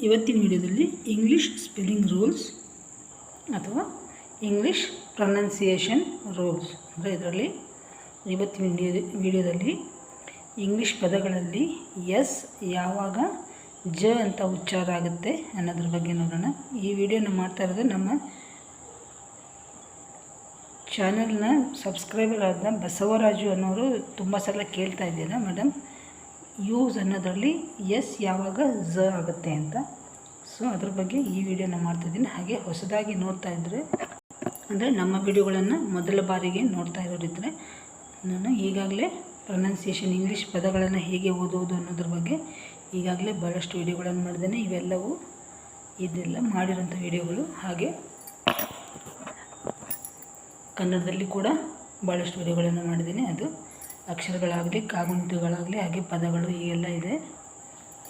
ಇವತ್ತಿನ ವಿಡಿಯೋದಲ್ಲಿ English spelling rules ಅಥವಾ ಇಂಗ್ಲೀಷ್ ಪ್ರೊನೌನ್ಸಿಯೇಷನ್ ರೂಲ್ಸ್ ಅಂದರೆ ಇದರಲ್ಲಿ ಇವತ್ತಿನ ವಿಡಿಯೋದಲ್ಲಿ ಇಂಗ್ಲೀಷ್ ಪದಗಳಲ್ಲಿ ಎಸ್ ಯಾವಾಗ ಜ ಅಂತ ಉಚ್ಚಾರ ಆಗುತ್ತೆ ಅನ್ನೋದ್ರ ಬಗ್ಗೆ ನೋಡೋಣ. ಈ ವಿಡಿಯೋನ ಮಾಡ್ತಾ ಇರೋದು ನಮ್ಮ ಚಾನಲ್ನ ಸಬ್ಸ್ಕ್ರೈಬರ್ ಆದ ಬಸವರಾಜು ಅನ್ನೋರು ತುಂಬ ಸಲ ಕೇಳ್ತಾ ಇದ್ದೀರಾ ಮೇಡಮ್, ಯೂಸ್ ಅನ್ನೋದರಲ್ಲಿ ಎಸ್ ಯಾವಾಗ ಝ ಆಗುತ್ತೆ ಅಂತ. ಸೊ ಅದ್ರ ಬಗ್ಗೆ ಈ ವಿಡಿಯೋನ ಮಾಡ್ತಾಯಿದ್ದೀನಿ. ಹಾಗೆ ಹೊಸದಾಗಿ ನೋಡ್ತಾ ಇದ್ದರೆ ಅಂದರೆ ನಮ್ಮ ವಿಡಿಯೋಗಳನ್ನು ಮೊದಲ ಬಾರಿಗೆ ನೋಡ್ತಾ ಇರೋರಿದ್ದರೆ ನಾನು ಈಗಾಗಲೇ ಪ್ರೊನೌನ್ಸಿಯೇಷನ್ ಇಂಗ್ಲೀಷ್ ಪದಗಳನ್ನು ಹೇಗೆ ಓದುವುದು ಅನ್ನೋದ್ರ ಬಗ್ಗೆ ಈಗಾಗಲೇ ಭಾಳಷ್ಟು ವಿಡಿಯೋಗಳನ್ನು ಮಾಡಿದ್ದೇನೆ. ಇವೆಲ್ಲವೂ ಇದೆಲ್ಲ ಮಾಡಿರೋಂಥ ವಿಡಿಯೋಗಳು. ಹಾಗೆ ಕನ್ನಡದಲ್ಲಿ ಕೂಡ ಭಾಳಷ್ಟು ವಿಡಿಯೋಗಳನ್ನು ಮಾಡಿದ್ದೀನಿ. ಅದು ಅಕ್ಷರಗಳಾಗಲಿ ಕಾಗುಣಿತಗಳಾಗಲಿ ಹಾಗೆ ಪದಗಳು ಹೀಗೆಲ್ಲ ಇದೆ.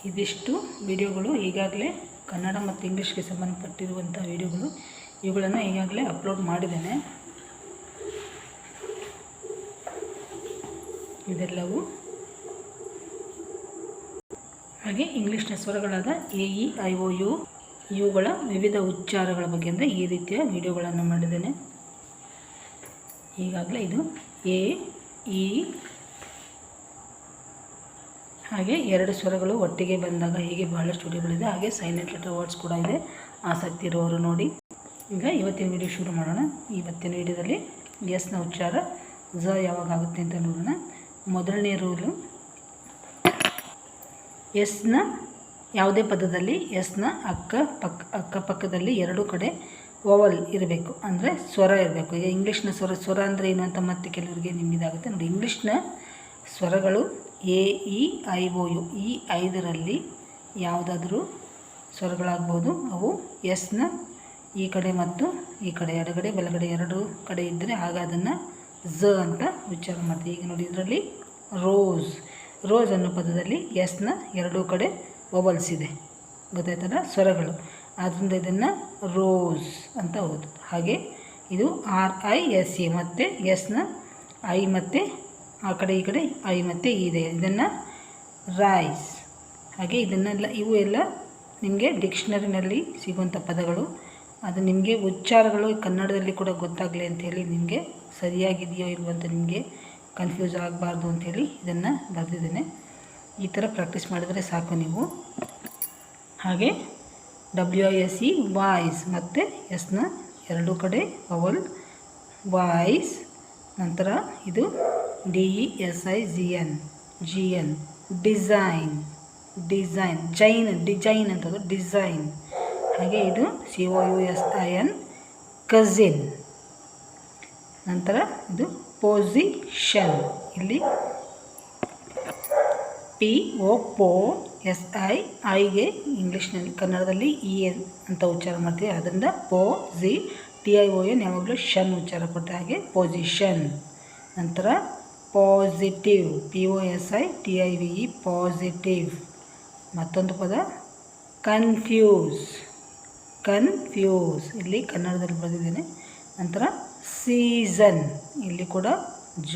ಇದಿಷ್ಟು ವಿಡಿಯೋಗಳು ಈಗಾಗಲೇ ಕನ್ನಡ ಮತ್ತು ಇಂಗ್ಲೀಷ್ಗೆ ಸಂಬಂಧಪಟ್ಟಿರುವಂಥ ವಿಡಿಯೋಗಳು. ಇವುಗಳನ್ನು ಈಗಾಗಲೇ ಅಪ್ಲೋಡ್ ಮಾಡಿದ್ದೇನೆ. ಇದೆಲ್ಲವೂ ಹಾಗೆ ಇಂಗ್ಲೀಷ್ನ ಸ್ವರಗಳಾದ A E I O U ಇವುಗಳ ವಿವಿಧ ಉಚ್ಚಾರಗಳ ಬಗ್ಗೆ ಅಂದರೆ ಈ ರೀತಿಯ ವಿಡಿಯೋಗಳನ್ನು ಮಾಡಿದ್ದೇನೆ ಈಗಾಗಲೇ. ಇದು ಎ ಇ ಹಾಗೆ ಎರಡು ಸ್ವರಗಳು ಒಟ್ಟಿಗೆ ಬಂದಾಗ ಹೀಗೆ ಬಹಳಷ್ಟು ವಿಡಿಯೋಗಳಿದೆ. ಹಾಗೆ ಸೈಲೆಂಟ್ ಲೆಟರ್ ವರ್ಡ್ಸ್ ಕೂಡ ಇದೆ. ಆಸಕ್ತಿ ಇರುವವರು ನೋಡಿ. ಈಗ ಇವತ್ತಿನ ವಿಡಿಯೋ ಶುರು ಮಾಡೋಣ. ಇವತ್ತಿನ ವಿಡಿಯೋದಲ್ಲಿ ಎಸ್ನ ಉಚ್ಚಾರ ಝ ಯಾವಾಗ ಆಗುತ್ತೆ ಅಂತ ನೋಡೋಣ. ಮೊದಲನೇ ರೂಲು, ಎಸ್ನ ಯಾವುದೇ ಪದದಲ್ಲಿ ಎಸ್ನ ಅಕ್ಕಪಕ್ಕದಲ್ಲಿ ಎರಡು ಕಡೆ ವೋವಲ್ ಇರಬೇಕು, ಅಂದರೆ ಸ್ವರ ಇರಬೇಕು. ಈಗ ಇಂಗ್ಲೀಷ್ನ ಸ್ವರ ಅಂದರೆ ಏನು ಅಂತ ಮತ್ತೆ ಕೆಲವರಿಗೆ ನಿಮ್ಮಿದಾಗುತ್ತೆ ನೋಡಿ. ಇಂಗ್ಲೀಷ್ನ ಸ್ವರಗಳು A E I O you ಈ 5ರಲ್ಲಿ ಯಾವುದಾದ್ರೂ ಸ್ವರಗಳಾಗ್ಬೋದು. ಅವು ಎಸ್ನ ಈ ಕಡೆ ಮತ್ತು ಈ ಕಡೆ ಎಡಗಡೆ ಬಲಗಡೆ ಎರಡು ಕಡೆ ಇದ್ದರೆ ಆಗ ಅದನ್ನು ಝ ಅಂತ ಉಚ್ಚಾರ ಮಾಡ್ತೀವಿ. ಈಗ ನೋಡಿ, ಇದರಲ್ಲಿ ರೋಸ್ ಅನ್ನೋ ಪದದಲ್ಲಿ ಎಸ್ನ ಎರಡೂ ಕಡೆ ವೋವಲ್ಸ್ ಇದೆ, ಗೊತ್ತಾಯ್ತಲ್ಲ, ಸ್ವರಗಳು. ಆದ್ದರಿಂದ ಇದನ್ನು ರೋಸ್ ಅಂತ ಓದೋದು. ಹಾಗೆ ಇದು RISE ಮತ್ತು ಎಸ್ನ ಐ ಮತ್ತು ಆ ಕಡೆ ಈ ಕಡೆ ಐ ಮತ್ತು ಇದೆ, ಇದನ್ನು ರೈಸ್. ಹಾಗೆ ಇದನ್ನೆಲ್ಲ ಇವು ಎಲ್ಲ ನಿಮಗೆ ಡಿಕ್ಷನರಿನಲ್ಲಿ ಸಿಗುವಂಥ ಪದಗಳು. ಅದು ನಿಮಗೆ ಉಚ್ಚಾರಗಳು ಕನ್ನಡದಲ್ಲಿ ಕೂಡ ಗೊತ್ತಾಗಲಿ ಅಂಥೇಳಿ, ನಿಮಗೆ ಸರಿಯಾಗಿದೆಯೋ ಇಲ್ವೋ ಅಂತ ನಿಮಗೆ ಕನ್ಫ್ಯೂಸ್ ಆಗಬಾರ್ದು ಅಂಥೇಳಿ ಇದನ್ನು ಬರೆದಿದ್ದೇನೆ. ಈ ಥರ ಪ್ರಾಕ್ಟೀಸ್ ಮಾಡಿದರೆ ಸಾಕು ನೀವು. ಹಾಗೆ WISE ವಾಯ್ಸ್ ಮತ್ತು ಎಸ್ನ ಎರಡೂ ಕಡೆ ವವಲ್ ವಾಯ್ಸ್. ನಂತರ ಇದು DESIGN ಡಿಸೈನ್ ಡಿಜೈನ್ ಅಂತದ್ದು ಡಿಸೈನ್. ಹಾಗೆ ಇದು COUSIN ಕಝಿನ್. ನಂತರ ಇದು ಪೊಸಿಷನ್. ಇಲ್ಲಿ PO ಐಗೆ ಇಂಗ್ಲೀಷ್ನಲ್ಲಿ ಕನ್ನಡದಲ್ಲಿ EN ಅಂತ ಉಚ್ಚಾರ ಮಾಡ್ತೀವಿ. ಅದರಿಂದ TION ಯಾವಾಗಲೂ ಶನ್ ಉಚ್ಚಾರ ಕೊಡ್ತೀವಿ. ಹಾಗೆ ಪೊಸಿಷನ್. ನಂತರ ಪಾಸಿಟಿವ್ POSITIVE ಪಾಸಿಟಿವ್. ಮತ್ತೊಂದು ಪದ ಕನ್ಫ್ಯೂಸ್ ಇಲ್ಲಿ ಕನ್ನಡದಲ್ಲಿ ಬರೆದಿದ್ದೇನೆ. ನಂತರ ಸೀಸನ್ ಇಲ್ಲಿ ಕೂಡ ಜ.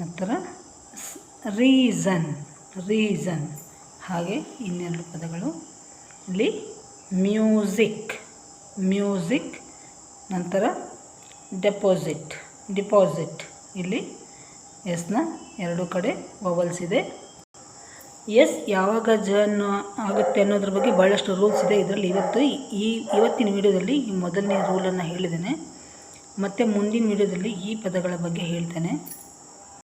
ನಂತರ ರೀಸನ್. ಹಾಗೆ ಇನ್ನೆರಡು ಪದಗಳು ಇಲ್ಲಿ ಮ್ಯೂಸಿಕ್. ನಂತರ ಡಿಪಾಸಿಟ್ ಇಲ್ಲಿ ಎಸ್ನ ಎರಡು ಕಡೆ ವವಲ್ಸ್ ಇದೆ. ಎಸ್ ಯಾವಾಗ ಜ ಆಗುತ್ತೆ ಅನ್ನೋದ್ರ ಬಗ್ಗೆ ಭಾಳಷ್ಟು ರೂಲ್ಸ್ ಇದೆ. ಇದರಲ್ಲಿ ಇವತ್ತಿನ ವಿಡಿಯೋದಲ್ಲಿ ಈ ಮೊದಲನೇ ರೂಲನ್ನು ಹೇಳಿದ್ದೇನೆ. ಮತ್ತು ಮುಂದಿನ ವಿಡಿಯೋದಲ್ಲಿ ಈ ಪದಗಳ ಬಗ್ಗೆ ಹೇಳ್ತೇನೆ.